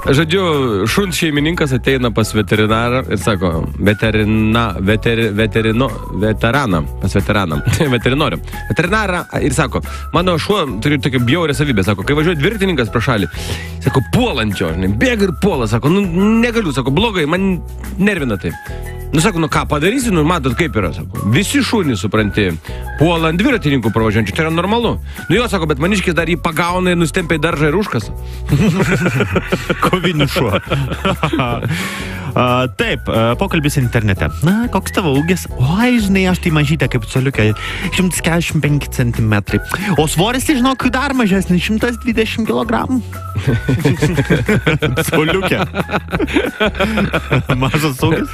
Žodžiu, šuns šeimininkas ateina pas veterinarą ir sako, veterinarą ir sako, mano šuo turi tokią bjaurę savybę, sako, kai važiuoja dvirtininkas pro šalį, sako, puolančio, bėga ir puola, sako, negaliu, sako, blogai, man nervina tai. Sako, ką padarysi, matot kaip yra, sako, visi šunys, supranti, puola ant dviratininkų pravažiuojančių, tai yra normalu. Jo, sako, bet maniškis dar jį pagauna ir nustempia į daržą ir užkasa. Kovinis šuo. Taip, pokalbis internete. Na, koks tavo ūgis? Oi, žinai, aš tai mažytė kaip coliukė, 145 cm. O svoris, tai žinok, dar mažesnis, 120 kg. Coliukė. Mažas ūgis?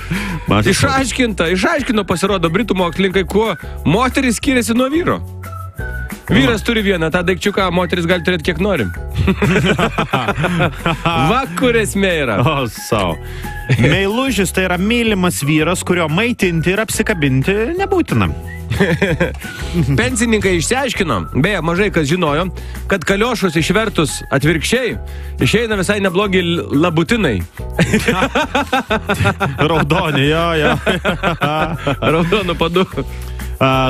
Išaiškino pasirodo Britų mokslininkai, kuo moteris skiriasi nuo vyro. Vyras turi vieną tą daikčiuką, moteris gali turėti kiek norim. Va, kur esmė yra. O, sau. Meilužis tai yra mylimas vyras, kurio maitinti ir apsikabinti nebūtina. Pensininkai išsiaiškino, beje, mažai kas žinojo, kad kaliošus išvertus atvirkščiai išeina visai neblogi labutinai. Raudoni, jo. Raudonų padu.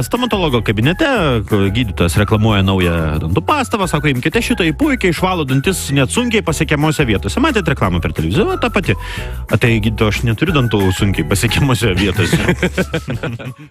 Stomatologo kabinete gydytojas reklamuoja naują dantų pastavą, sako, imkite šitą, į puikiai išvalo dantis net sunkiai pasiekiamose vietose. Matėte reklamą per televiziją, ta pati. Tai gydytojas, aš neturiu dantų sunkiai pasiekiamose vietose.